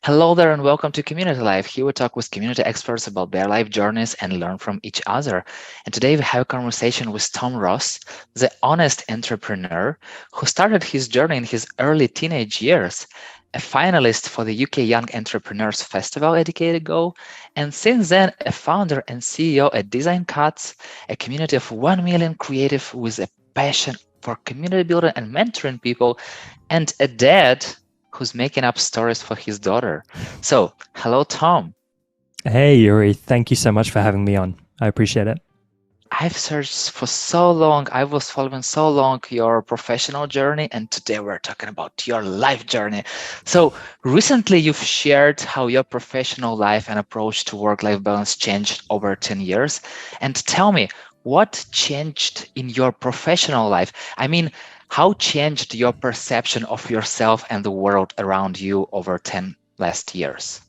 Hello there and welcome to Community Life. Here we talk with community experts about their life journeys and learn from each other. And today we have a conversation with Tom Ross, the honest entrepreneur who started his journey in his early teenage years, a finalist for the UK Young Entrepreneurs Festival a decade ago, and since then a founder and CEO at Design Cuts, a community of 1 million creative with a passion for community building and mentoring people, and a dad who's making up stories for his daughter. So, hello, Tom. Hey, Yuri. Thank you so much for having me on. I appreciate it. I've searched for so long. I was following so long your professional journey, and today we're talking about your life journey. So, recently you've shared how your professional life and approach to work-life balance changed over 10 years. And tell me, what changed in your professional life? I mean, how changed your perception of yourself and the world around you over 10 last years?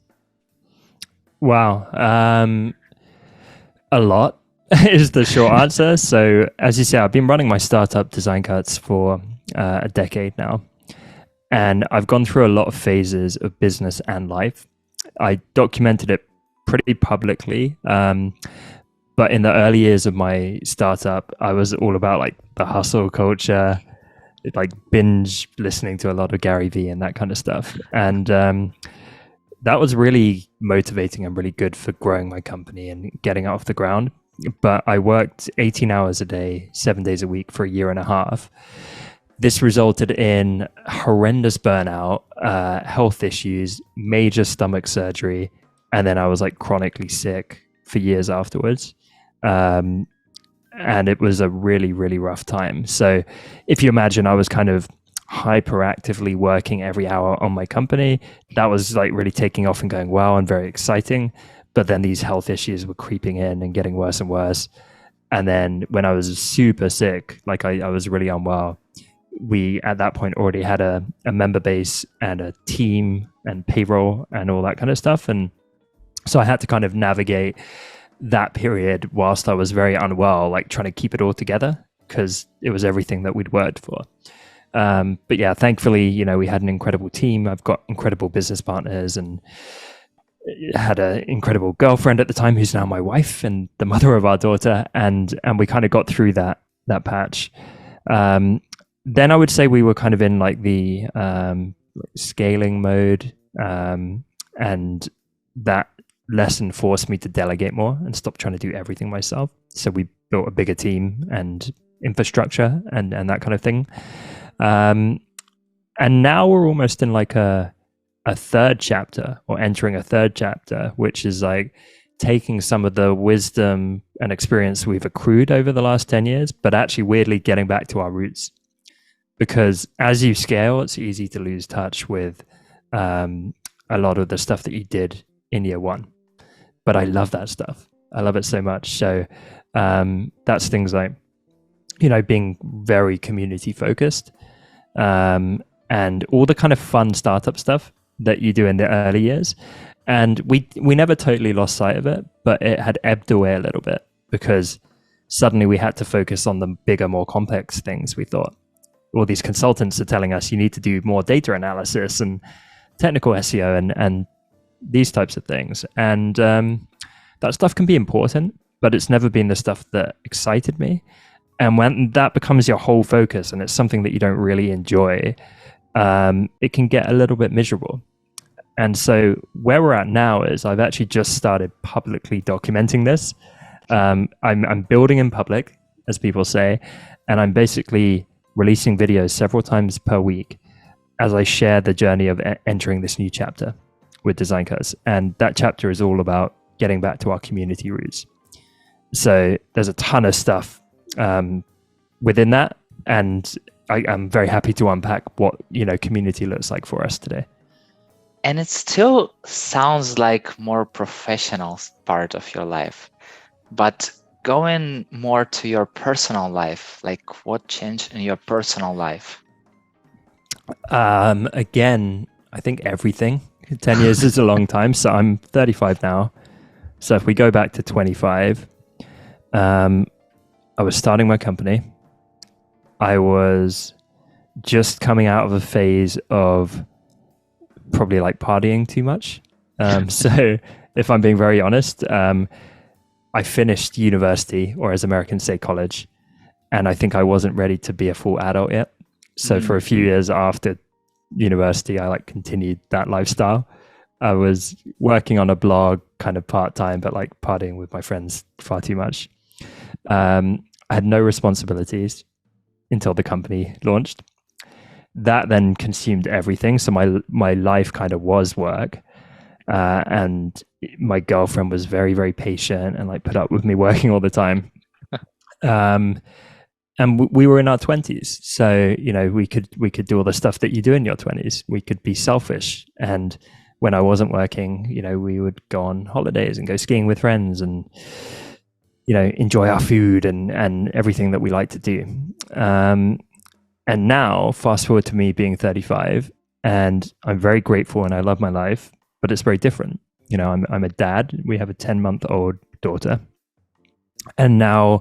Wow. A lot is the short answer. So, as you say, I've been running my startup Design Cuts for a decade now. And I've gone through a lot of phases of business and life. I documented it pretty publicly. But in the early years of my startup, I was all about like the hustle culture, like binge listening to a lot of Gary Vee and that kind of stuff. And that was really motivating and really good for growing my company and getting it off the ground. But I worked 18 hours a day, 7 days a week for a year and a half. This resulted in horrendous burnout, health issues, major stomach surgery, and then I was like chronically sick for years afterwards. And it was a really, really rough time. So if you imagine, I was kind of hyperactively working every hour on my company. That was like really taking off and going well and very exciting. But then these health issues were creeping in and getting worse and worse. And then when I was super sick, like I was really unwell, we at that point already had a member base and a team and payroll and all that kind of stuff. And so I had to kind of navigate that period whilst I was very unwell, like trying to keep it all together because it was everything that we'd worked for. But yeah, thankfully, we had an incredible team. I've got incredible business partners and had an incredible girlfriend at the time who's now my wife and the mother of our daughter. And we kind of got through that patch. Then I would say we were kind of in like the scaling mode, and that lesson forced me to delegate more and stop trying to do everything myself. So we built a bigger team and infrastructure and that kind of thing. And now we're almost in like a third chapter or entering a third chapter, which is like taking some of the wisdom and experience we've accrued over the last 10 years, but actually weirdly getting back to our roots. Because as you scale, it's easy to lose touch with a lot of the stuff that you did in year one. But I love that stuff. I love it so much. So that's things like, being very community focused, and all the kind of fun startup stuff that you do in the early years. And we never totally lost sight of it, but it had ebbed away a little bit because suddenly we had to focus on the bigger, more complex things. We thought all these consultants are telling us you need to do more data analysis and technical SEO and these types of things. And that stuff can be important, but it's never been the stuff that excited me. And when that becomes your whole focus and it's something that you don't really enjoy, it can get a little bit miserable. And so where we're at now is I've actually just started publicly documenting this. I'm building in public, as people say, and I'm basically releasing videos several times per week as I share the journey of entering this new chapter with Design Cuts. And that chapter is all about getting back to our community roots. So there's a ton of stuff within that. And I'm very happy to unpack what, community looks like for us today. And it still sounds like more professional part of your life, but going more to your personal life, like what changed in your personal life? Again, I think everything. 10 years is a long time. So I'm 35 now. So if we go back to 25, I was starting my company. I was just coming out of a phase of probably like partying too much. So if I'm being very honest, I finished university, or as Americans say, college, and I think I wasn't ready to be a full adult yet. So for a few years after university, I like continued that lifestyle. I was working on a blog kind of part time, but like partying with my friends far too much. I had no responsibilities until the company launched. That then consumed everything. So my life kind of was work. And my girlfriend was very, very patient and like put up with me working all the time. And we were in our 20s, so we could do all the stuff that you do in your 20s. We could be selfish, and when I wasn't working, we would go on holidays and go skiing with friends, and enjoy our food and everything that we like to do. And now, fast forward to me being 35, and I'm very grateful and I love my life, but it's very different. I'm a dad. We have a 10-month-old daughter, and now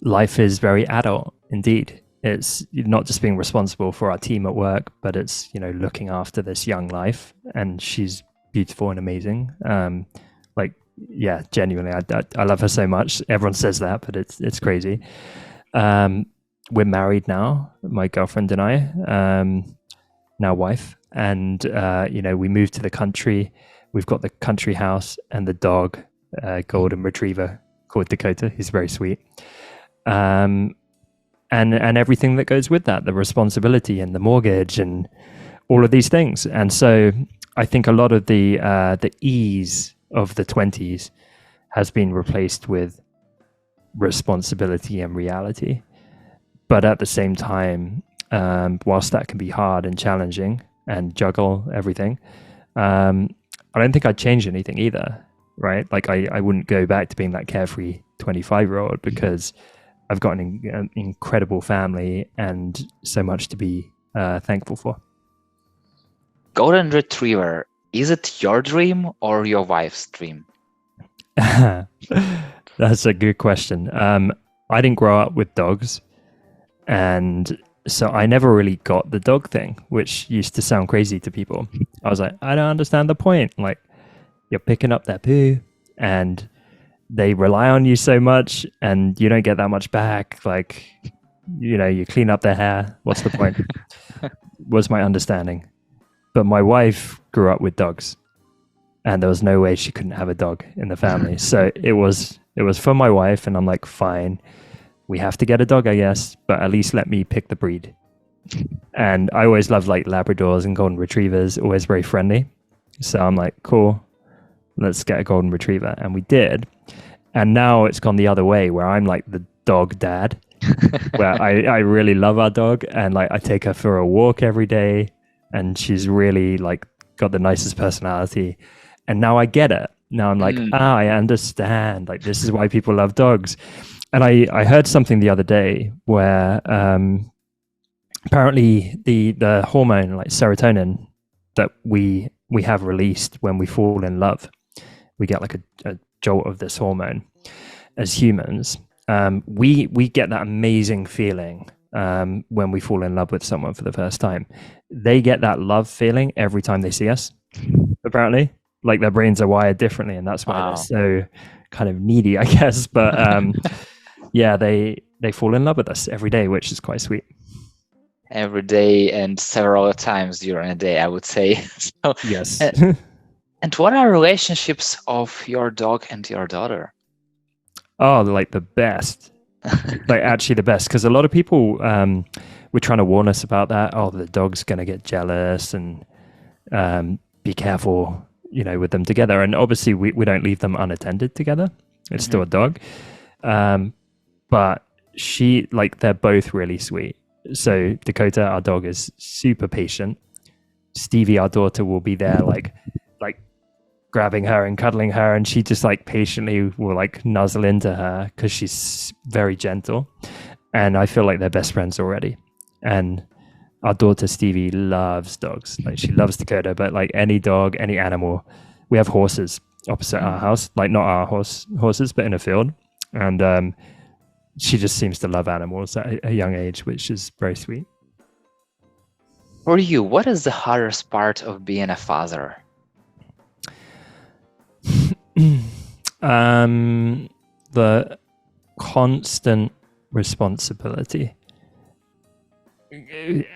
life is very adult indeed. It's not just being responsible for our team at work, but it's looking after this young life, and she's beautiful and amazing. Yeah, genuinely, I love her so much. Everyone says that, but it's crazy. We're married now, my girlfriend and I, now wife, and we moved to the country. We've got the country house and the dog, golden retriever called Dakota. He's very sweet. And everything that goes with that, the responsibility and the mortgage and all of these things. And so I think a lot of the ease of the 20s has been replaced with responsibility and reality. But at the same time, whilst that can be hard and challenging and juggle everything, I don't think I'd change anything either, right? Like I wouldn't go back to being that carefree 25-year-old, because I've got an incredible family and so much to be thankful for. Golden Retriever, is it your dream or your wife's dream? That's a good question. I didn't grow up with dogs, and so I never really got the dog thing, which used to sound crazy to people. I was like, I don't understand the point. Like, you're picking up their poo and they rely on you so much and you don't get that much back. Like, you clean up their hair. What's the point? Was my understanding. But my wife grew up with dogs, and there was no way she couldn't have a dog in the family. So it was for my wife, and I'm like, fine, we have to get a dog, I guess, but at least let me pick the breed. And I always loved like Labradors and Golden Retrievers, always very friendly. So I'm like, cool, let's get a Golden Retriever. And we did. And now it's gone the other way, where I'm like the dog dad, where I really love our dog, and like I take her for a walk every day, and she's really like got the nicest personality. And now I get it. Now I'm like, I understand. Like, this is why people love dogs. And I heard something the other day where apparently the hormone like serotonin that we have released when we fall in love, we get like a jolt of this hormone as humans. We get that amazing feeling when we fall in love with someone for the first time. They get that love feeling every time they see us, apparently. Like, their brains are wired differently, and that's why they're so kind of needy, I guess. But yeah, they fall in love with us every day, which is quite sweet. Every day and several times during a day, I would say. So, yes. And what are relationships of your dog and your daughter? Oh, like the best. Like, actually the best, because a lot of people were trying to warn us about that. Oh, the dog's going to get jealous, and be careful, with them together. And obviously we don't leave them unattended together. It's still a dog. But they're both really sweet. So Dakota, our dog, is super patient. Stevie, our daughter, will be there like grabbing her and cuddling her, and she just like patiently will like nuzzle into her because she's very gentle. And I feel like they're best friends already. And our daughter Stevie loves dogs. Like, she loves Dakota, but like any dog, any animal. We have horses opposite our house, like not our horses, but in a field. And she just seems to love animals at a young age, which is very sweet. For you, what is the hardest part of being a father? The constant responsibility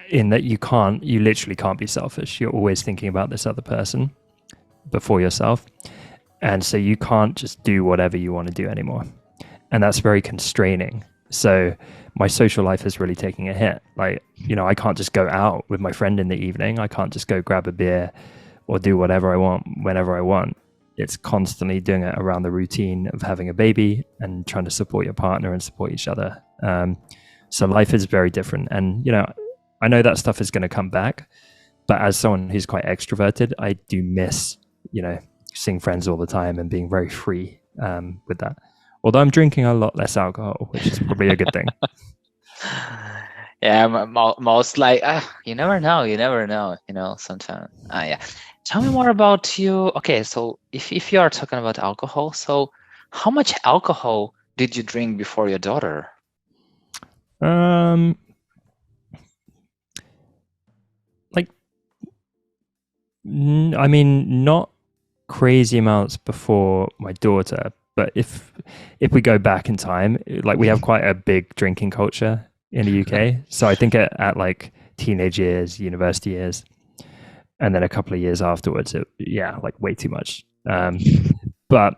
in that you literally can't be selfish. You're always thinking about this other person before yourself. And so you can't just do whatever you want to do anymore. And that's very constraining. So my social life is really taking a hit. Like, I can't just go out with my friend in the evening. I can't just go grab a beer or do whatever I want whenever I want. It's constantly doing it around the routine of having a baby and trying to support your partner and support each other. So life is very different. And, I know that stuff is going to come back. But as someone who's quite extroverted, I do miss, seeing friends all the time and being very free with that. Although I'm drinking a lot less alcohol, which is probably a good thing. Yeah, most like you never know. Sometimes. Yeah. Tell me more about you. Okay, so if you are talking about alcohol, so how much alcohol did you drink before your daughter? Like, I mean, not crazy amounts before my daughter, but if we go back in time, like we have quite a big drinking culture in the UK. So I think at like teenage years, university years, and then a couple of years afterwards, like way too much. But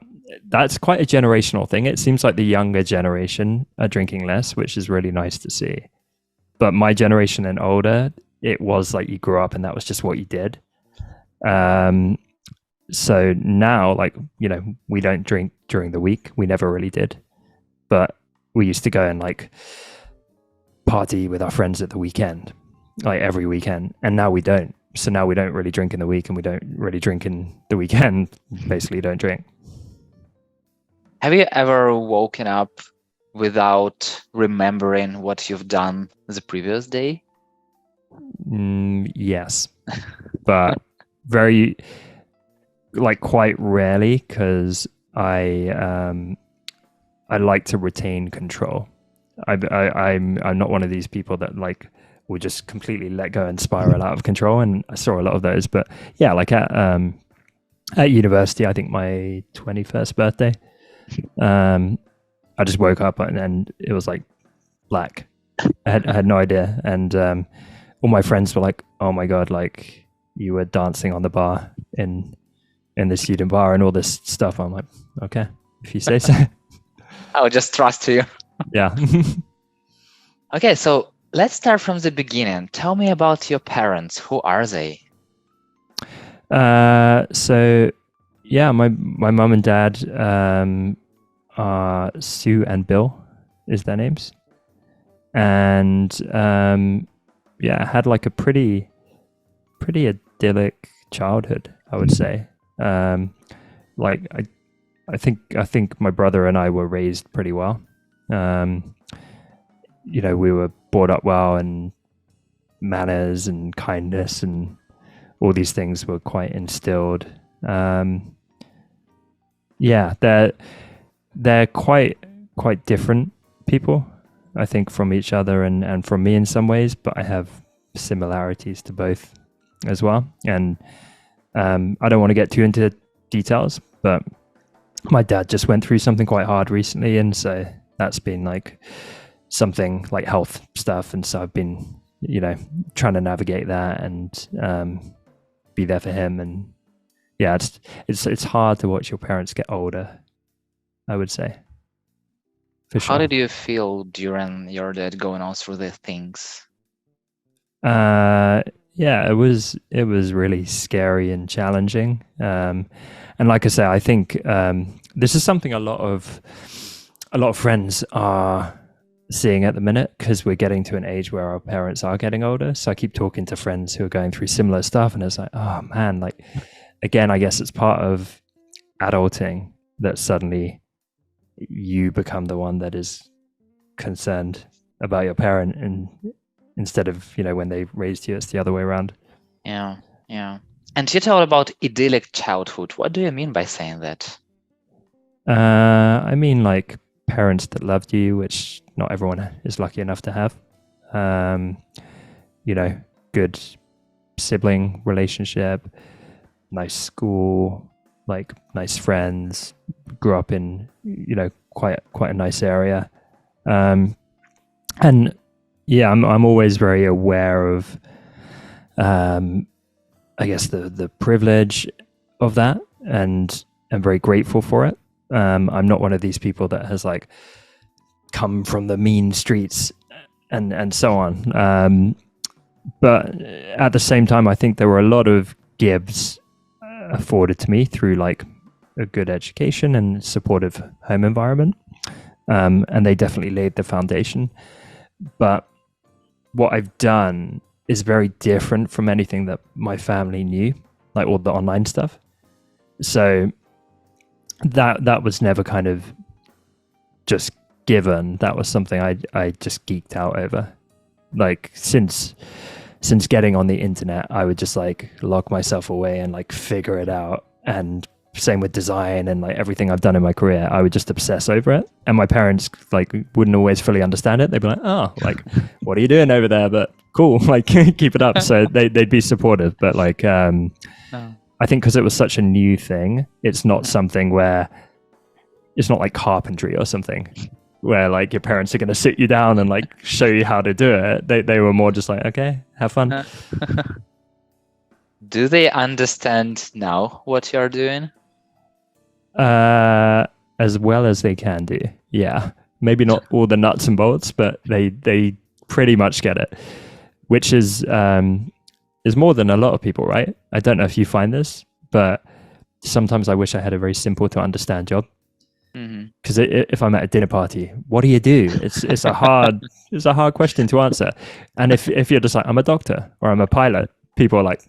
that's quite a generational thing. It seems like the younger generation are drinking less, which is really nice to see. But my generation and older, it was like you grew up and that was just what you did. So now, like, we don't drink during the week. We never really did. But we used to go and like party with our friends at the weekend, like every weekend. And now we don't. So now we don't really drink in the week and we don't really drink in the weekend. Basically, don't drink. Have you ever woken up without remembering what you've done the previous day? Yes, but very, like, quite rarely, because I like to retain control. I'm not one of these people that like will just completely let go and spiral out of control. And I saw a lot of those. But yeah, like at university, I think my 21st birthday, I just woke up and it was like black. I had no idea. And all my friends were like, "Oh my god, like you were dancing on the bar in the student bar and all this stuff." I'm like, okay, if you say so. I'll just trust you. Yeah. Okay, so let's start from the beginning. Tell me about your parents. Who are they? So yeah, my mum and dad are Sue and Bill is their names. And yeah, I had like a pretty idyllic childhood, I would say. Like I think my brother and I were raised pretty well. We were brought up well, and manners and kindness and all these things were quite instilled. Yeah, they're quite different people, I think, from each other and from me in some ways, but I have similarities to both as well. And I don't want to get too into details, but my dad just went through something quite hard recently, and so that's been like something like health stuff, and so I've been trying to navigate that and be there for him. And yeah, it's hard to watch your parents get older, I would say, for sure. How did you feel during your dad going on through the things? Yeah, it was really scary and challenging. And like I say, I think this is something a lot of friends are seeing at the minute, because we're getting to an age where our parents are getting older. So I keep talking to friends who are going through similar stuff, and it's like, oh man, like, again, I guess it's part of adulting that suddenly you become the one that is concerned about your parent, and instead of when they raised you, it's the other way around. Yeah. And you told about idyllic childhood. What do you mean by saying that? I mean, like, parents that loved you, which not everyone is lucky enough to have. Good sibling relationship, nice school, like nice friends. Grew up in quite a nice area, and yeah, I'm always very aware of, I guess the privilege of that, and I'm very grateful for it. I'm not one of these people that has like come from the mean streets and so on. But at the same time, I think there were a lot of gifts afforded to me through like a good education and supportive home environment. And they definitely laid the foundation. But what I've done is very different from anything that my family knew, like all the online stuff. So that was never kind of just given. That was something I just geeked out over. Like since getting on the internet, I would just like lock myself away and like figure it out. And same with design and like everything I've done in my career, I would just obsess over it. And my parents like wouldn't always fully understand it. They'd be like, "Oh, like what are you doing over there?" But cool, like keep it up. So they'd be supportive. But like No. I think because it was such a new thing, it's not something where it's not like carpentry or something where like your parents are going to sit you down and like show you how to do it. They were more just like, okay, have fun. Do they understand now what you're doing? As well as they can do. Yeah. Maybe not all the nuts and bolts, but they pretty much get it, which is more than a lot of people, right? I don't know if you find this, but sometimes I wish I had a very simple to understand job. Because if I'm at a dinner party, what do you do? It's a hard question to answer. And if you're just like, I'm a doctor or I'm a pilot, people are like,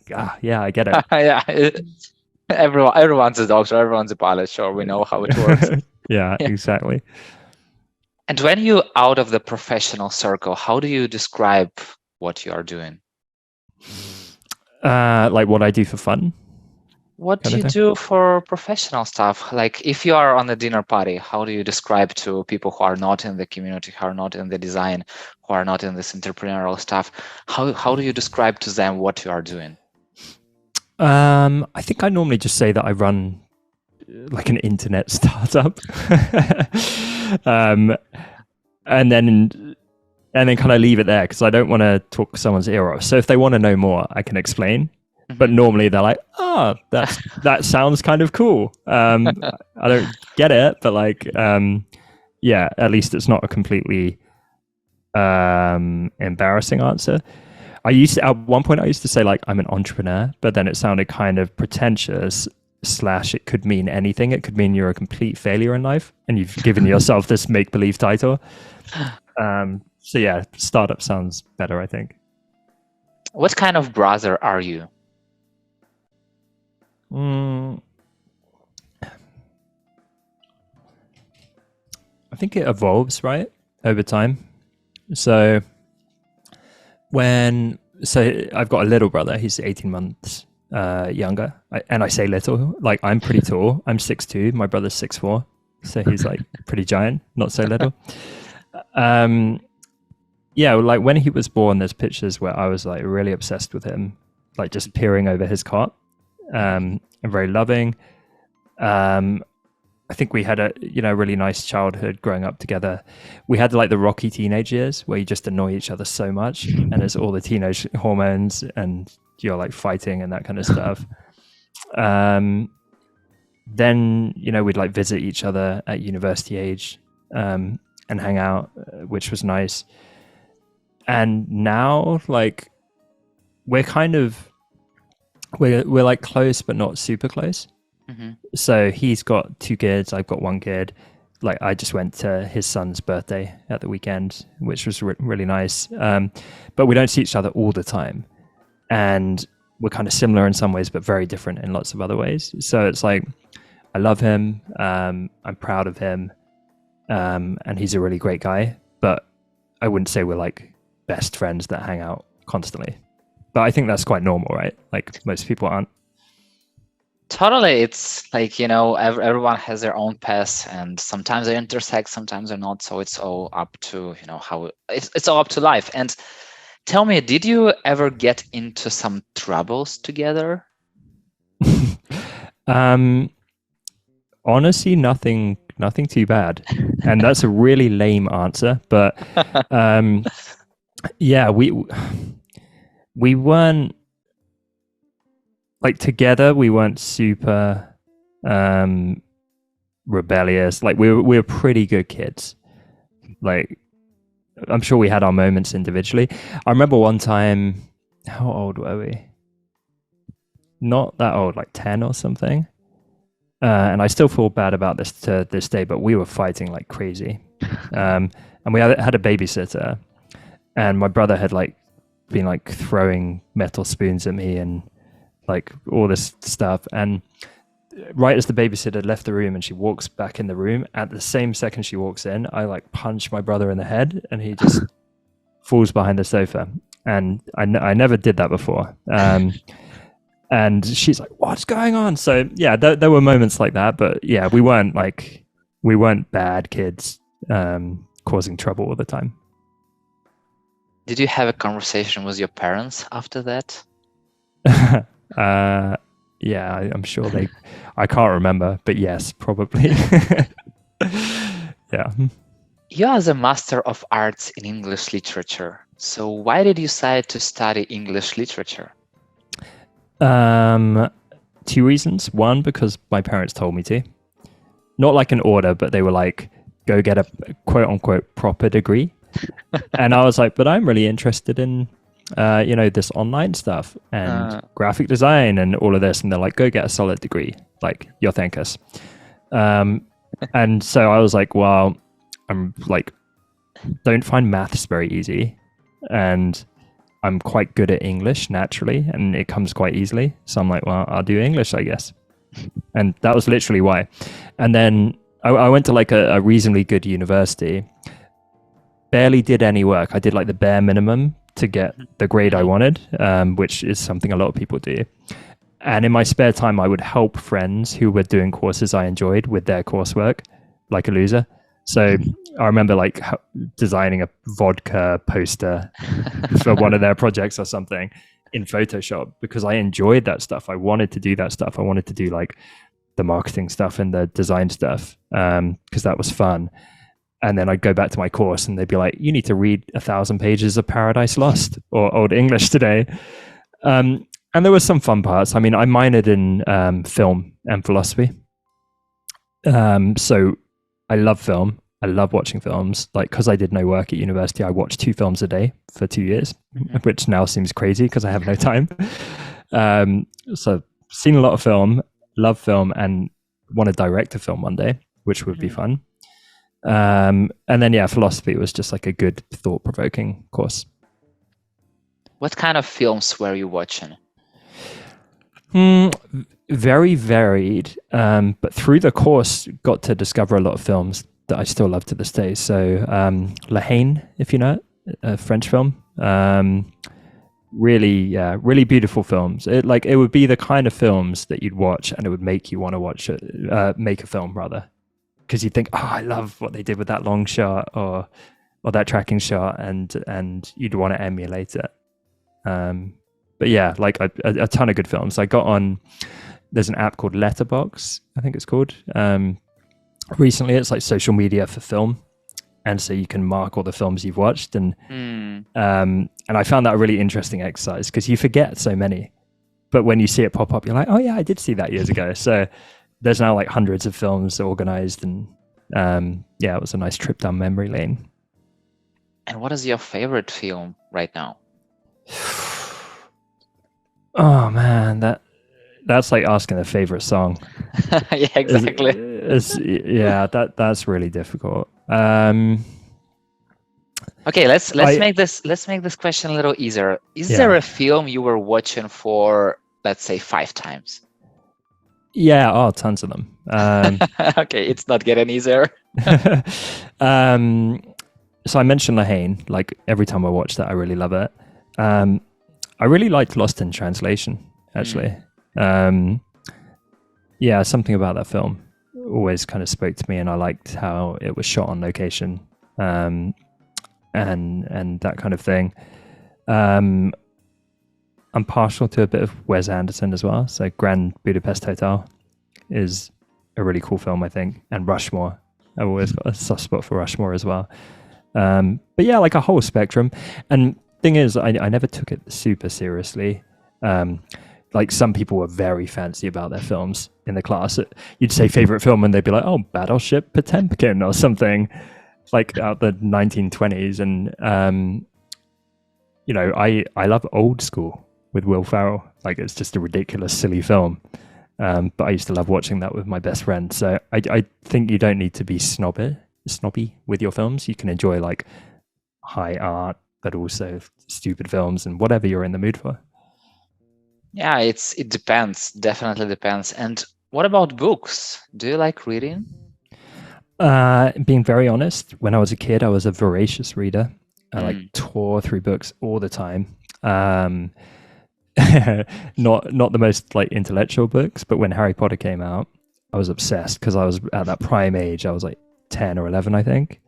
yeah, I get it. Yeah, everyone's a doctor, everyone's a pilot. Sure, we know how it works. Yeah, exactly. And when you're out of the professional circle, how do you describe what you are doing? Like what I do for fun. What do you do for professional stuff? Like if you are on a dinner party, how do you describe to people who are not in the community, who are not in the design, who are not in this entrepreneurial stuff? How do you describe to them what you are doing? I think I normally just say that I run like an internet startup, and then kind of leave it there because I don't want to talk someone's ear off. So if they want to know more, I can explain. But normally they're like, that sounds kind of cool. I don't get it, but like, yeah, at least it's not a completely embarrassing answer. At one point I used to say like I'm an entrepreneur, but then it sounded kind of pretentious. / it could mean anything. It could mean you're a complete failure in life and you've given yourself this make-believe title. So yeah, startup sounds better, I think. What kind of brother are you? I think it evolves, right, over time. So I've got a little brother. He's 18 months younger. And I say little, like I'm pretty tall. I'm 6'2". My brother's 6'4". So he's like pretty giant, not so little. Yeah, like when he was born, there's pictures where I was like really obsessed with him, like just peering over his cot. And very loving. I think we had a really nice childhood growing up together. We had like the rocky teenage years where you just annoy each other so much, and it's all the teenage hormones, and you're like fighting and that kind of stuff. Then we'd like visit each other at university age and hang out, which was nice. And now like we're kind of we're like close but not super close. So he's got 2 kids, I've got 1 kid. Like I just went to his son's birthday at the weekend, which was really nice. But we don't see each other all the time, and we're kind of similar in some ways but very different in lots of other ways. So it's like I love him, I'm proud of him, and he's a really great guy, but I wouldn't say we're like best friends that hang out constantly. But I think that's quite normal, right? Like most people aren't. Totally. It's like, everyone has their own path, and sometimes they intersect, sometimes they're not. So it's all up to, how it's all up to life. And Tell me, did you ever get into some troubles together? um, Honestly, nothing too bad, and that's a really lame answer. But um, yeah, we weren't like together. We weren't super um, rebellious. Like we were pretty good kids. Like I'm sure we had our moments individually. I remember one time, how old were we? Not that old, like 10 or something. And I still feel bad about this to this day, but we were fighting like crazy. And we had a babysitter, and my brother had like been like throwing metal spoons at me and like all this stuff. And right as the babysitter left the room and she walks back in the room, at the same second she walks in, I like punch my brother in the head and he just falls behind the sofa. And I never did that before. And she's like, "What's going on?" So yeah, there were moments like that, but yeah, we weren't bad kids causing trouble all the time. Did you have a conversation with your parents after that? Yeah, I'm sure they. I can't remember, but yes, probably. Yeah. You are the Master of Arts in English Literature. So why did you decide to study English literature? Two reasons. One, because my parents told me to. Not like an order, but they were like, "Go get a quote unquote proper degree." And I was like, "But I'm really interested in, this online stuff and graphic design and all of this." And they're like, "Go get a solid degree. Like, you'll thank us." And so I was like, "Well, I'm like, don't find maths very easy, and I'm quite good at English naturally, and it comes quite easily. So I'm like, well, I'll do English, I guess." And that was literally why. And then I went to like a reasonably good university. Barely did any work. I did like the bare minimum to get the grade I wanted, which is something a lot of people do. And in my spare time, I would help friends who were doing courses I enjoyed with their coursework, like a loser. So I remember like designing a vodka poster for one of their projects or something in Photoshop because I enjoyed that stuff. I wanted to do that stuff. I wanted to do like the marketing stuff and the design stuff because that was fun. And then I'd go back to my course and they'd be like, "You need to read 1,000 pages of Paradise Lost or Old English today." And there were some fun parts. I mean, I minored in film and philosophy. So I love film. I love watching films. Like, because I did no work at university, I watched 2 films a day for 2 years, which now seems crazy because I have no time. So seen a lot of film, love film, and want to direct a film one day, which would be fun. And then, yeah, philosophy was just like a good thought-provoking course. What kind of films were you watching? Very varied, but through the course, got to discover a lot of films that I still love to this day. So, La Haine, if you know it, a French film, really beautiful films. It would be the kind of films that you'd watch, and it would make you want to watch it, make a film rather, because you think, "Oh, I love what they did with that long shot or that tracking shot," and you'd want to emulate it. But yeah, like a ton of good films. I got on. There's an app called Letterbox, I think it's called. Recently, it's like social media for film, and so you can mark all the films you've watched, and I found that a really interesting exercise because you forget so many, but when you see it pop up, you're like, "Oh yeah, I did see that years ago." So there's now like hundreds of films organized, and yeah, it was a nice trip down memory lane. And what is your favorite film right now? Oh man, that's like asking a favorite song. Yeah, exactly. Yeah, that's really difficult. Okay, let's make this question a little easier. Is there a film you were watching for, let's say, 5 times? Yeah, tons of them. Okay, it's not getting easier. So I mentioned La Haine. Like every time I watch that, I really love it. I really liked Lost in Translation, actually. Yeah, something about that film always kind of spoke to me, and I liked how it was shot on location, and that kind of thing. Um, I'm partial to a bit of Wes Anderson as well. So Grand Budapest Hotel is a really cool film, I think, and Rushmore. I've always got a soft spot for Rushmore as well. But yeah, like a whole spectrum. And thing is, I never took it super seriously. Like some people were very fancy about their films in the class. You'd say favorite film, and they'd be like, "Oh, Battleship Potemkin" or something like out the 1920s. And I love Old School with Will Ferrell. Like it's just a ridiculous, silly film. But I used to love watching that with my best friend. So I think you don't need to be snobby with your films. You can enjoy like high art, but also stupid films and whatever you're in the mood for. Yeah, it depends. Definitely depends. And what about books? Do you like reading? Being very honest, when I was a kid, I was a voracious reader. I like Mm. tore through books all the time. Not the most like intellectual books, but when Harry Potter came out, I was obsessed because I was at that prime age. I was like 10 or 11, I think.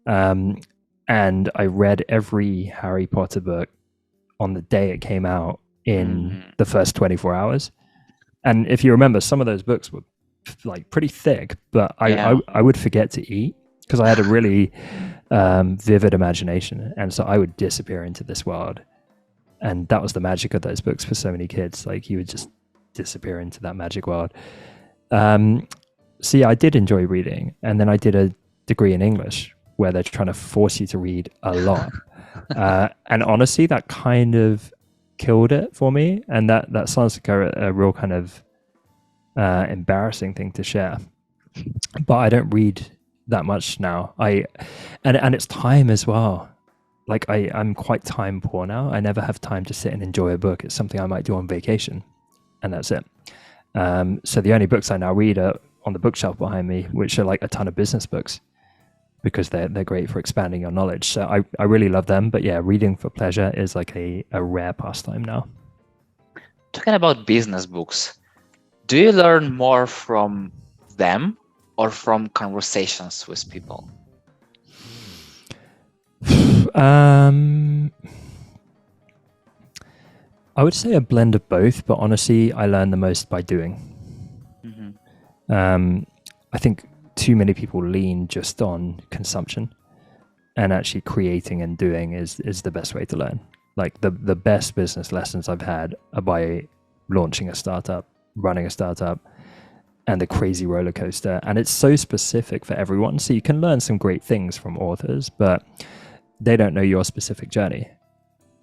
And I read every Harry Potter book on the day it came out in the first 24 hours. And if you remember, some of those books were like pretty thick, but I would forget to eat because I had a really vivid imagination. And so I would disappear into this world. And that was the magic of those books for so many kids. Like you would just disappear into that magic world. So yeah, I did enjoy reading. And then I did a degree in English where they're trying to force you to read a lot. And honestly, that kind of killed it for me. And that sounds like a real kind of embarrassing thing to share. But I don't read that much now. And it's time as well. Like I'm quite time poor now. I never have time to sit and enjoy a book. It's something I might do on vacation, and that's it. So the only books I now read are on the bookshelf behind me, which are like a ton of business books because they're great for expanding your knowledge. So I really love them. But yeah, reading for pleasure is like a rare pastime now. Talking about business books, do you learn more from them or from conversations with people? I would say a blend of both, but honestly, I learn the most by doing. I think too many people lean just on consumption, and actually creating and doing is the best way to learn. Like the best business lessons I've had are by launching a startup, running a startup, and the crazy roller coaster. And it's so specific for everyone. So you can learn some great things from authors, but they don't know your specific journey.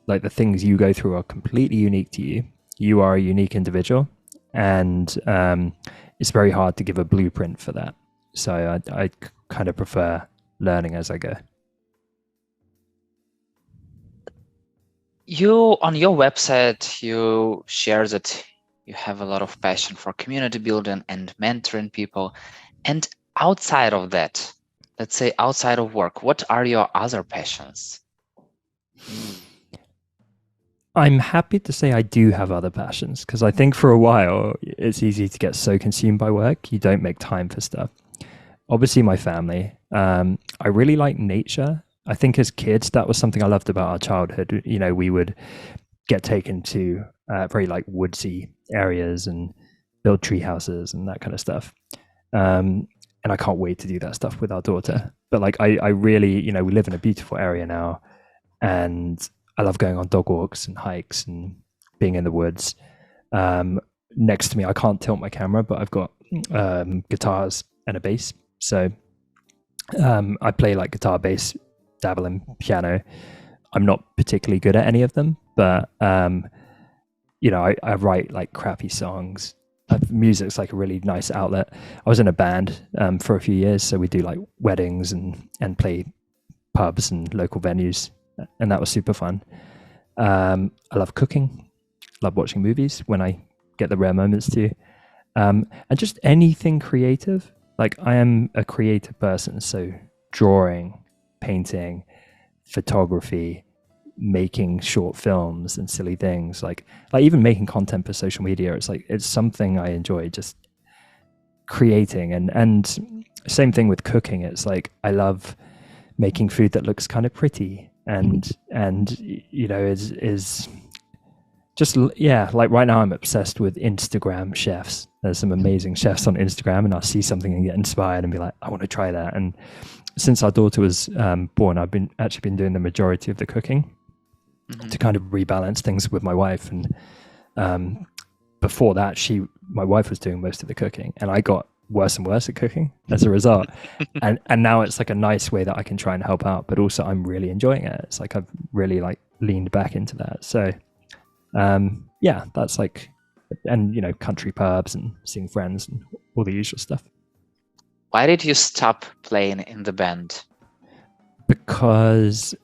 Like the things you go through are completely unique to you. You are a unique individual, and it's very hard to give a blueprint for that. So I kind of prefer learning as I go. You, on your website, you share that you have a lot of passion for community building and mentoring people. And outside of that, let's say outside of work, what are your other passions? I'm happy to say I do have other passions because I think for a while it's easy to get so consumed by work you don't make time for stuff. Obviously, my family. I really like nature. I think as kids, that was something I loved about our childhood. You know, we would get taken to very like woodsy areas and build tree houses and that kind of stuff. And I can't wait to do that stuff with our daughter. But like, I really, you know, we live in a beautiful area now, and I love going on dog walks and hikes and being in the woods. Next to me, I can't tilt my camera, but I've got guitars and a bass. So I play like guitar, bass, dabble in piano. I'm not particularly good at any of them, but you know, I write like crappy songs. Music's like a really nice outlet. I was in a band for a few years, so we do like weddings and play pubs and local venues, and that was super fun. I love cooking, love watching movies when I get the rare moments to, and just anything creative. Like I am a creative person, so drawing, painting, photography, making short films and silly things, like even making content for social media. It's something I enjoy, just creating. And same thing with cooking. It's like I love making food that looks kind of pretty and is just, yeah, like right now I'm obsessed with Instagram chefs. There's some amazing chefs on Instagram, and I'll see something and get inspired and be like, I want to try that. And since our daughter was born, I've been doing the majority of the cooking Mhm. to kind of rebalance things with my wife. And before that, my wife was doing most of the cooking, and I got worse and worse at cooking as a result. And now it's like a nice way that I can try and help out, but also I'm really enjoying it. It's like I've really like leaned back into that. So yeah, that's like, and country pubs and seeing friends and all the usual stuff. Why did you stop playing in the band? Because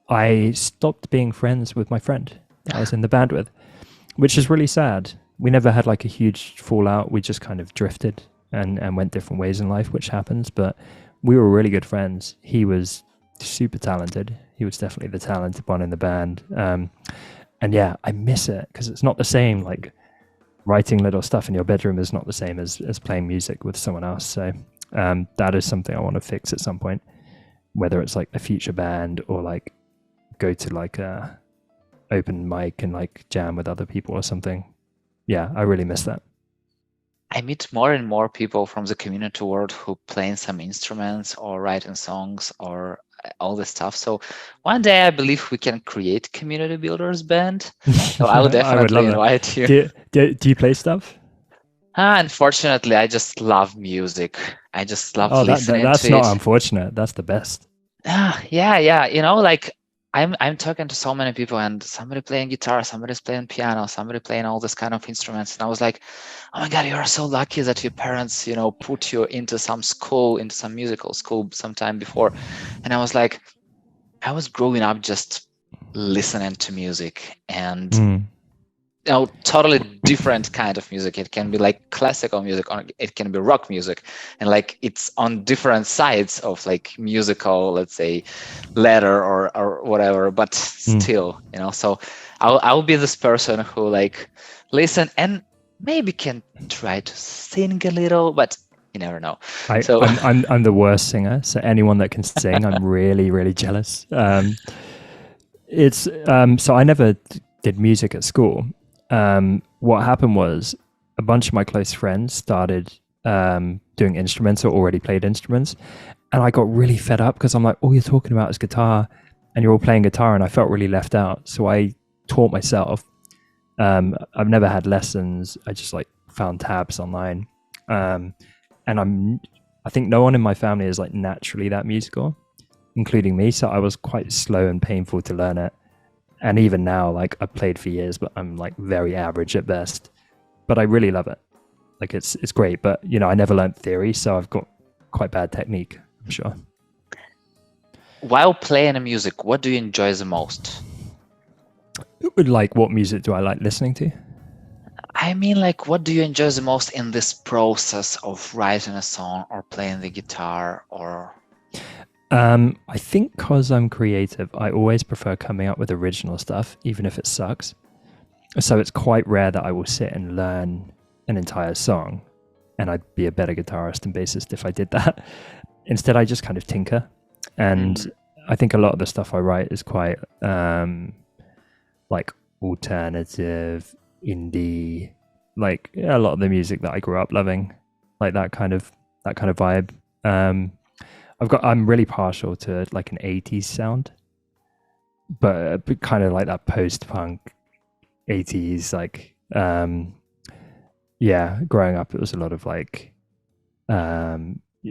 I stopped being friends with my friend that I was in the band with, which is really sad. We never had like a huge fallout. We just kind of drifted and went different ways in life, which happens. But we were really good friends. He was super talented. He was definitely the talented one in the band. And yeah, I miss it because it's not the same. Like writing little stuff in your bedroom is not the same as playing music with someone else. So that is something I want to fix at some point, whether it's like a future band or like go to like a open mic and like jam with other people or something. Yeah, I really miss that. I meet more and more people from the community world who play some instruments or writing songs or all this stuff. So one day I believe we can create community builders band. So I will I would definitely love it. invite you. Do you play stuff? Unfortunately, I just love music. I just love Oh, listening that's to not it. unfortunate. That's the best. Yeah. Like I'm talking to so many people, and somebody playing guitar, somebody's playing piano, somebody playing all this kind of instruments, and I was like, oh my God, you are so lucky that your parents, put you into some school, into some musical school sometime before. And I was like, I was growing up just listening to music, and Mm. totally different kind of music. It can be like classical music, or it can be rock music, and like it's on different sides of like musical, let's say, ladder or whatever. But still, so I'll be this person who like listen and maybe can try to sing a little, but you never know. So I'm the worst singer. So anyone that can sing, I'm really really jealous. It's so I never did music at school. What happened was a bunch of my close friends started doing instruments or already played instruments, and I got really fed up because I'm like, all you're talking about is guitar, and you're all playing guitar, and I felt really left out. So I taught myself. I've never had lessons. I just like found tabs online, and I think no one in my family is like naturally that musical, including me. So I was quite slow and painful to learn it. And even now, like I've played for years, but I'm like very average at best. But I really love it. Like it's great. But I never learned theory, so I've got quite bad technique, I'm sure. while playing music, what do you enjoy the most? Like what music do I like listening to? I mean, like, what do you enjoy the most in this process of writing a song or playing the guitar or? I think because I'm creative, I always prefer coming up with original stuff, even if it sucks. So it's quite rare that I will sit and learn an entire song, and I'd be a better guitarist and bassist if I did that. Instead, I just kind of tinker, and I think a lot of the stuff I write is quite like alternative, indie, like a lot of the music that I grew up loving, like that kind of vibe. I'm really partial to like an 80s sound, but kind of like that post-punk 80s, like yeah, growing up it was a lot of like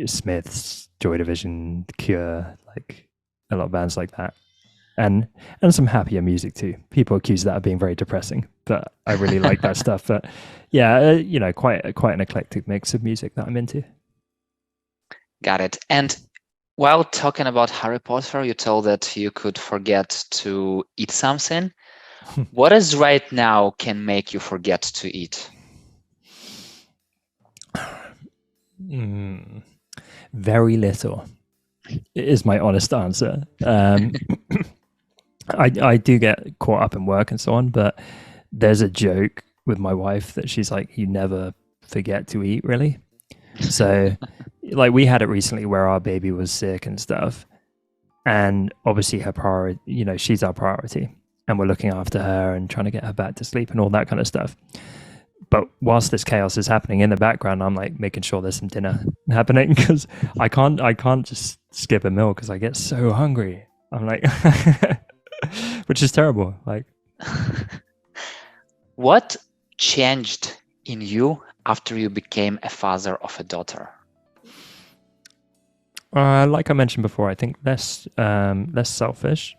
Smiths, Joy Division, The Cure, like a lot of bands like that. And some happier music too. People accuse that of being very depressing, but I really like that stuff. But yeah, quite an eclectic mix of music that I'm into. Got it. And while talking about Harry Potter, you told that you could forget to eat something. What is right now can make you forget to eat? Very little is my honest answer. I do get caught up in work and so on, but there's a joke with my wife that she's like, you never forget to eat, really. So like we had it recently where our baby was sick and stuff, And obviously her priority, she's our priority, and we're looking after her and trying to get her back to sleep and all that kind of stuff. But whilst this chaos is happening in the background, I'm like making sure there's some dinner happening, because I can't just skip a meal because I get so hungry. I'm like, which is terrible. Like, What changed in you after you became a father of a daughter? like I mentioned before, I think less selfish,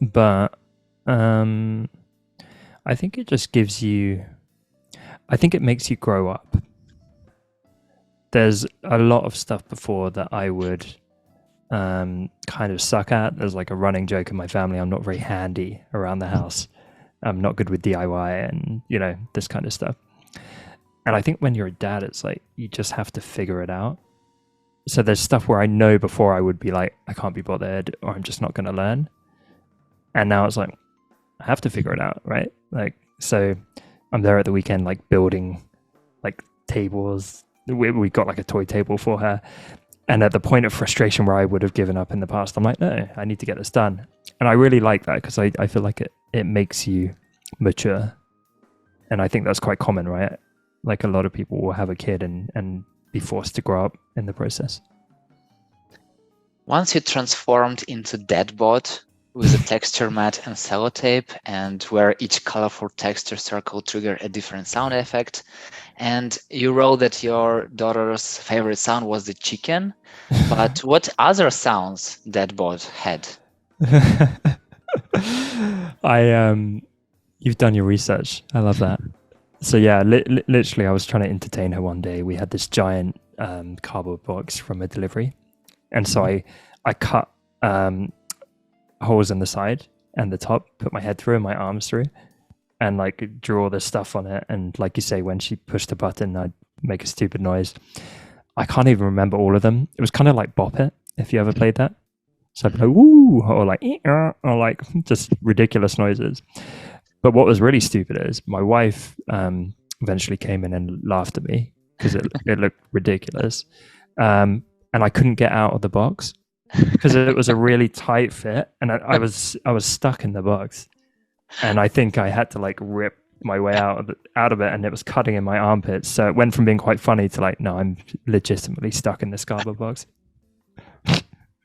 but I think it just gives you. I think it makes you grow up. There's a lot of stuff before that I would kind of suck at. There's like a running joke in my family. I'm not very handy around the house. I'm not good with DIY and, this kind of stuff. And I think when you're a dad, it's like you just have to figure it out. So there's stuff where I know before I would be like, I can't be bothered, or I'm just not going to learn. And now it's like, I have to figure it out, right? Like, so I'm there at the weekend, like building like tables. We got like a toy table for her. And at the point of frustration where I would have given up in the past, I'm like, no, I need to get this done. And I really like that, because I feel like it makes you mature. And I think that's quite common, right? Like a lot of people will have a kid and be forced to grow up in the process. Once you transformed into Deadbot with a texture mat and sellotape, and where each colorful texture circle triggered a different sound effect, and you wrote that your daughter's favorite sound was the chicken, but what other sounds Deadbot had? You've done your research. I love that. So yeah, literally, I was trying to entertain her one day. We had this giant cardboard box from a delivery, and so I cut holes in the side and the top, put my head through and my arms through, and like drew all this stuff on it. And like you say, when she pushed the button, I'd make a stupid noise. I can't even remember all of them. It was kind of like Bop It, if you ever played that. So I'd be like, woo, or like, or like just ridiculous noises. But what was really stupid is my wife eventually came in and laughed at me because it looked ridiculous. And I couldn't get out of the box because it was a really tight fit, and I was stuck in the box. And I think I had to like rip my way out of it, and it was cutting in my armpits. So it went from being quite funny to like, no, I'm legitimately stuck in this cardboard box.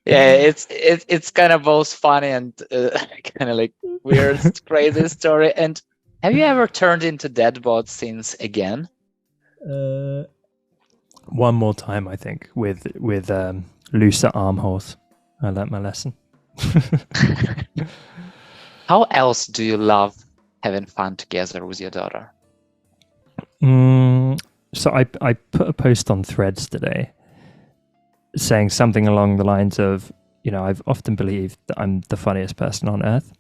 Yeah, it's kind of both funny and kind of like weird, crazy story. And have you ever turned into Deadbot since again? One more time, I think, with looser armholes. I learnt my lesson. How else do you love having fun together with your daughter? So I put a post on Threads today saying something along the lines of, I've often believed that I'm the funniest person on earth,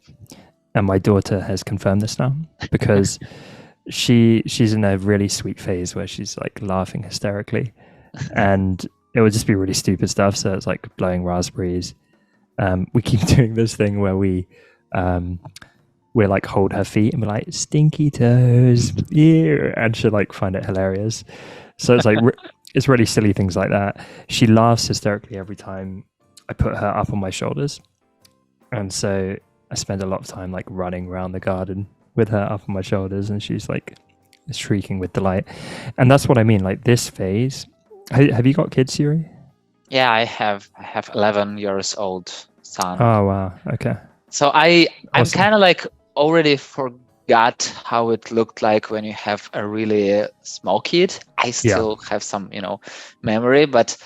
and my daughter has confirmed this now, because she's in a really sweet phase where she's like laughing hysterically, and it would just be really stupid stuff. So it's like blowing raspberries. We keep doing this thing where we like hold her feet and be like, stinky toes, ew, and she'll like find it hilarious. So it's like it's really silly things like that. She laughs hysterically every time I put her up on my shoulders, and so I spend a lot of time like running around the garden with her up on my shoulders, and she's like shrieking with delight. And that's what I mean, like this phase. Have you got kids, Yuri? Yeah, I have 11 years old son. Oh wow, okay. So I'm kind of like already forgot how it looked like when you have a really small kid. I still have some, memory, but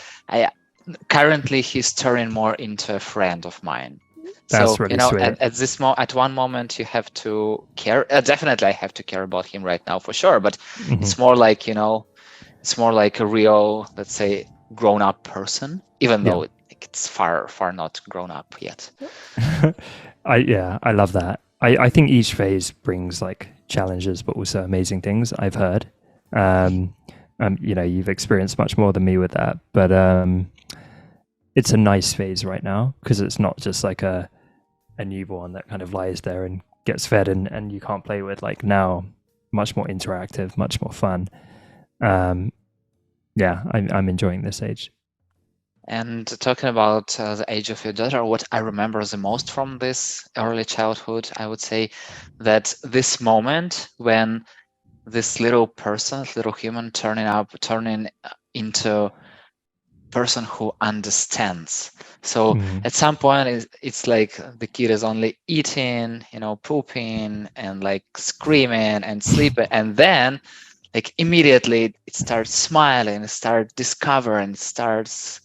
currently he's turning more into a friend of mine. That's so really sweet. At one moment you have to care. Definitely, I have to care about him right now for sure. But it's more like it's more like a real, let's say, grown-up person, even though it's far not grown up yet. I love that. I think each phase brings like challenges, but also amazing things. I've heard. You've experienced much more than me with that, but it's a nice phase right now because it's not just like a newborn that kind of lies there and gets fed and you can't play with. Like now, much more interactive, much more fun. I'm enjoying this age. And talking about the age of your daughter, what I remember the most from this early childhood, I would say that this moment when this little person, this little human turning into person who understands. So Mm. at some point, it's like the kid is only eating, pooping and like screaming and sleeping. And then like immediately it starts smiling, it starts discovering, it starts,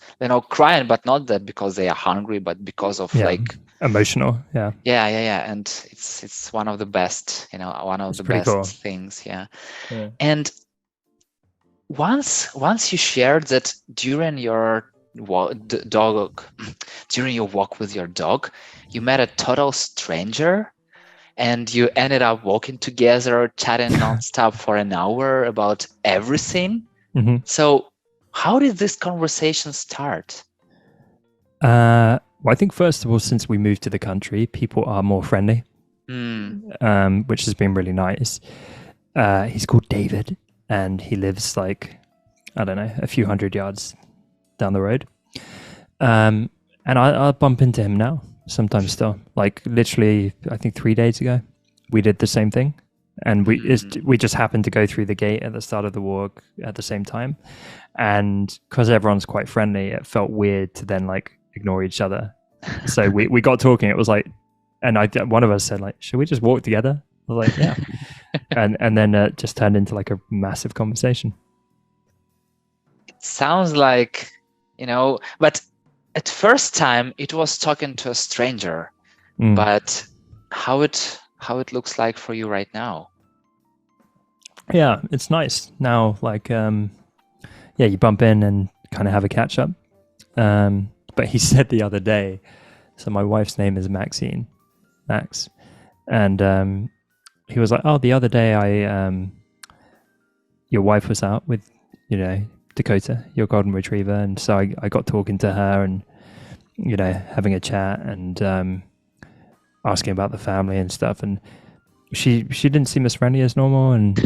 crying, but not that because they are hungry, but because of Yeah, like, emotional. Yeah, yeah. And it's one of the best, one of it's the pretty best cool. things. Yeah. Yeah. And once you shared that during your dog during your walk with your dog, you met a total stranger and you ended up walking together, chatting nonstop for an hour about everything. Hmm. So how did this conversation start? Well, I think first of all, since we moved to the country, people are more friendly, Hmm. which has been really nice. He's called David, and he lives like, I don't know, a few hundred yards down the road. Um, and I bump into him now sometimes still. Like literally, I think 3 days ago, we did the same thing, and Hmm. we just happened to go through the gate at the start of the walk at the same time. And because everyone's quite friendly, it felt weird to then like ignore each other. So we got talking. It was like, and one of us said like, "Should we just walk together?" I was like, "Yeah," and then it just turned into like a massive conversation. It sounds like, but at first time it was talking to a stranger, Mm. but how it looks like for you right now? Yeah, it's nice now. Like, yeah, you bump in and kind of have a catch up. But he said the other day, so my wife's name is Maxine, Max, and he was like, "Oh, the other day your wife was out with, you know, Dakota, your golden retriever, and so I got talking to her and having a chat and asking about the family and stuff, and she didn't seem as friendly as normal and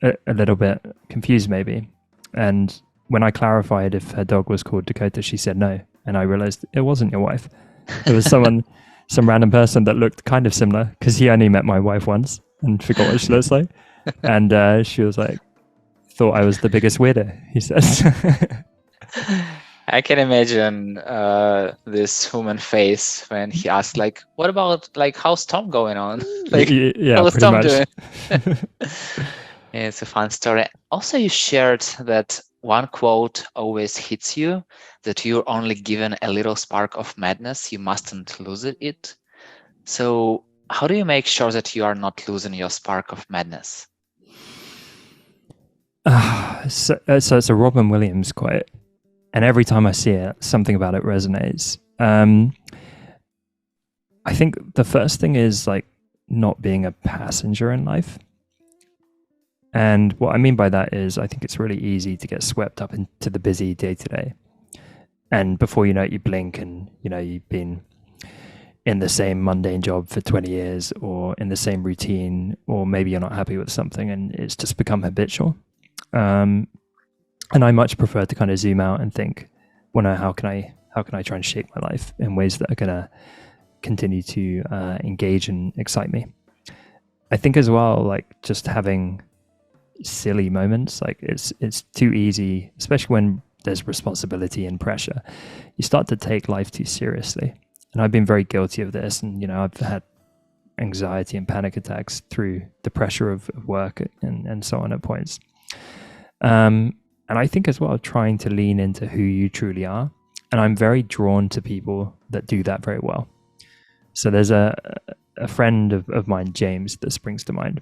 a little bit confused maybe, and when I clarified if her dog was called Dakota, she said no, and I realized it wasn't your wife. It was some random person that looked kind of similar because he only met my wife once and forgot what she looks like, and she was like, thought I was the biggest weirdo. He says. I can imagine this human face when he asked, like, "What about like how's Tom going on? Like, Yeah, how's pretty Tom much. doing?" Yeah, it's a fun story. Also, you shared that one quote always hits you, that you're only given a little spark of madness, you mustn't lose it. So, how do you make sure that you are not losing your spark of madness? So it's a Robin Williams quote, and every time I see it, something about it resonates. I think the first thing is like not being a passenger in life. And what I mean by that is, I think it's really easy to get swept up into the busy day to day. And before you know it, you blink and, you've been in the same mundane job for 20 years or in the same routine, or maybe you're not happy with something and it's just become habitual. Um, and I much prefer to kind of zoom out and think, well, no, how can I try and shape my life in ways that are going to continue to engage and excite me? I think as well, like just having silly moments, like it's too easy, especially when there's responsibility and pressure. You start to take life too seriously, and I've been very guilty of this. And I've had anxiety and panic attacks through the pressure of work and so on at points. And I think as well, trying to lean into who you truly are. And I'm very drawn to people that do that very well. So there's a friend of mine, James, that springs to mind.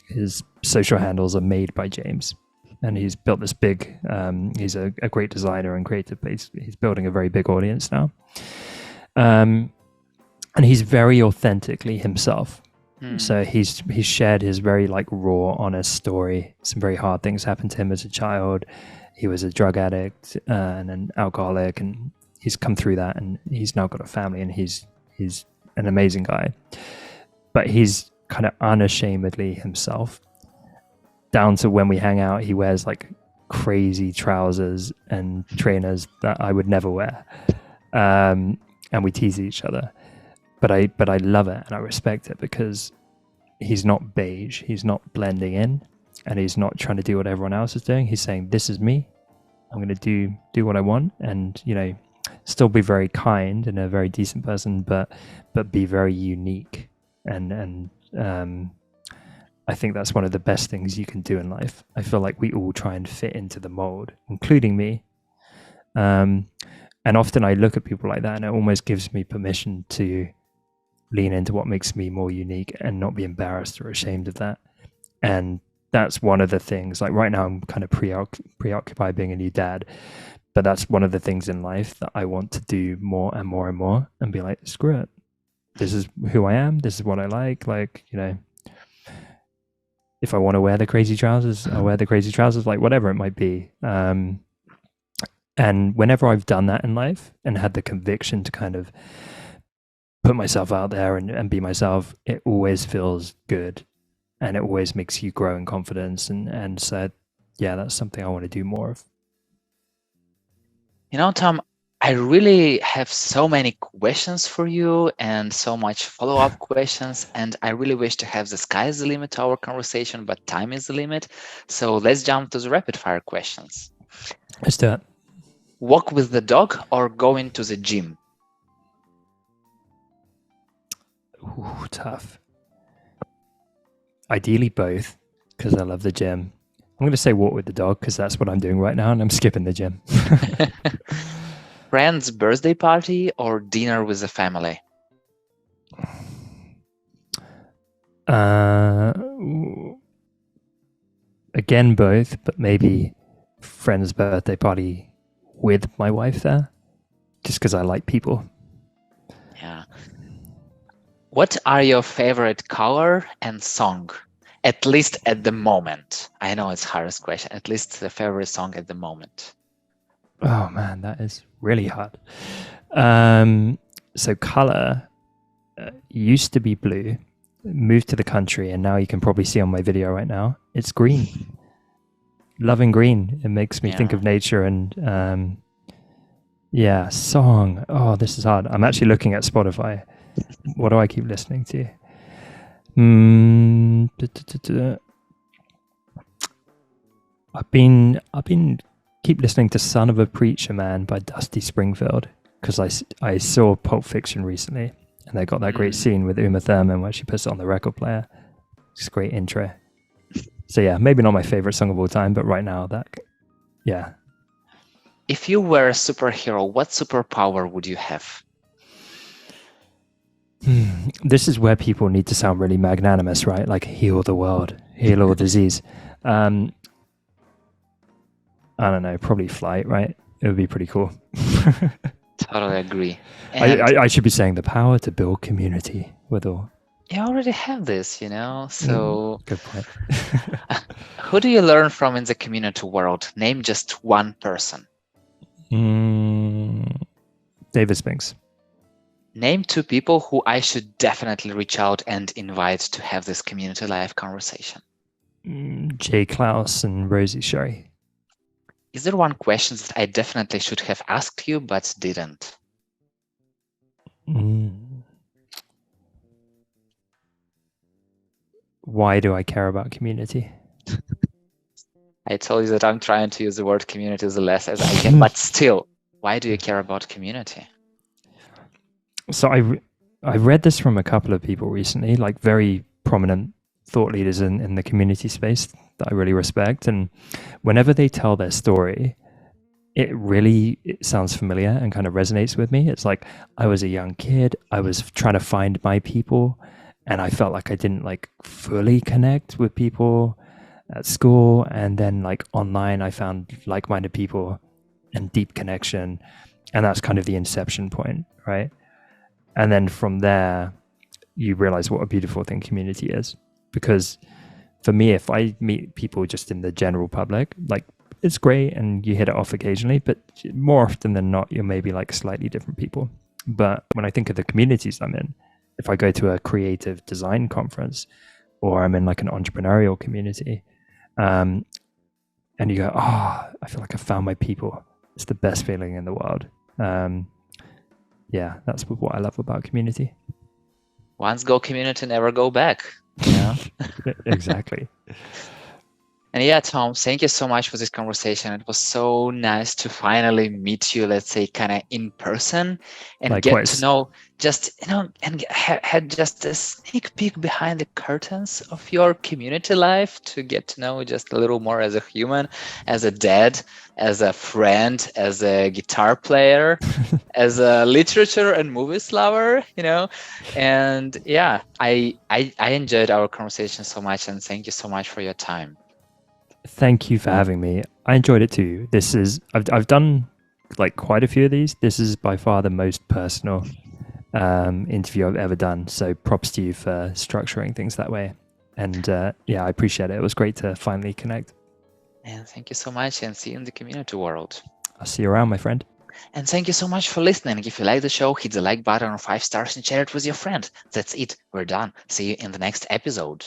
His social handles are made by James. And he's built this big, he's a great designer and creative, but he's building a very big audience now. And he's very authentically himself. So he's shared his very like raw, honest story. Some very hard things happened to him as a child. He was a drug addict and an alcoholic, and he's come through that, and he's now got a family, and he's an amazing guy. But he's kind of unashamedly himself. Down to when we hang out, he wears like crazy trousers and trainers that I would never wear, and we tease each other. But I love it and I respect it because he's not beige, he's not blending in, and he's not trying to do what everyone else is doing. He's saying, "This is me. I'm going to do what I want," and still be very kind and a very decent person, but be very unique. And I think that's one of the best things you can do in life. I feel like we all try and fit into the mold, including me. And often I look at people like that and it almost gives me permission to lean into what makes me more unique and not be embarrassed or ashamed of that. And that's one of the things, like right now I'm kind of preoccupied being a new dad, but that's one of the things in life that I want to do more and more and more, and be like, screw it. This is who I am. This is what I like. If I want to wear the crazy trousers, I'll wear the crazy trousers, like whatever it might be. And whenever I've done that in life and had the conviction to kind of put myself out there and be myself, it always feels good. And it always makes you grow in confidence. And so, yeah, that's something I want to do more of. Tom, I really have so many questions for you and so much follow-up questions, and I really wish to have the sky is the limit to our conversation, but time is the limit. So let's jump to the rapid-fire questions. Let's do it. Walk with the dog or go into the gym? Ooh, tough. Ideally both, because I love the gym. I'm going to say walk with the dog because that's what I'm doing right now, and I'm skipping the gym. Friend's birthday party or dinner with the family? Again, both, but maybe friend's birthday party with my wife there, just because I like people. Yeah. What are your favorite color and song? At least at the moment. I know it's hardest question. At least the favorite song at the moment. Oh man, that is really hard. So color used to be blue, moved to the country, and now you can probably see on my video right now, it's green. Loving green. It makes me think of nature. And song. Oh, this is hard. I'm actually looking at Spotify. What do I keep listening to? I've been keep listening to "Son of a Preacher Man" by Dusty Springfield because I saw Pulp Fiction recently, and they got that great scene with Uma Thurman where she puts it on the record player. It's a great intro. So yeah, maybe not my favorite song of all time, but right now yeah. If you were a superhero, what superpower would you have? This is where people need to sound really magnanimous, right? Like heal the world, heal all disease. I don't know, probably flight, right? It would be pretty cool. Totally agree. I should be saying the power to build community with all. You already have this, so... Good point. Who do you learn from in the community world? Name just one person. David Spinks. Name two people who I should definitely reach out and invite to have this community live conversation. Jay Klaus and Rosie Sherry. Is there one question that I definitely should have asked you but didn't? Why do I care about community? I told you that I'm trying to use the word community as less as I can, but still, why do you care about community? So I read this from a couple of people recently, like very prominent thought leaders in the community space that I really respect. And whenever they tell their story, it sounds familiar and kind of resonates with me. It's like, I was a young kid, I was trying to find my people, and I felt like I didn't like fully connect with people at school. And then like online, I found like-minded people and deep connection. And that's kind of the inception point, right? And then from there, you realize what a beautiful thing community is. Because for me, if I meet people just in the general public, like it's great and you hit it off occasionally, but more often than not, you're maybe like slightly different people. But when I think of the communities I'm in, if I go to a creative design conference or I'm in like an entrepreneurial community, and you go, oh, I feel like I found my people. It's the best feeling in the world. Yeah, that's what I love about community. Once go community, never go back. Yeah. Exactly. And yeah, Tom, thank you so much for this conversation. It was so nice to finally meet you, let's say, kind of in person and get to Likewise. know just, and had just a sneak peek behind the curtains of your community life to get to know just a little more as a human, as a dad, as a friend, as a guitar player, as a literature and movies lover, And yeah, I enjoyed our conversation so much, and thank you so much for your time. Thank you for having me. I enjoyed it too. I've done like quite a few of these. This is by far the most personal interview I've ever done. So props to you for structuring things that way. And yeah, I appreciate it. It was great to finally connect. And thank you so much, and see you in the community world. I'll see you around, my friend. And thank you so much for listening. If you like the show, hit the like button or 5 stars and share it with your friend. That's it. We're done. See you in the next episode.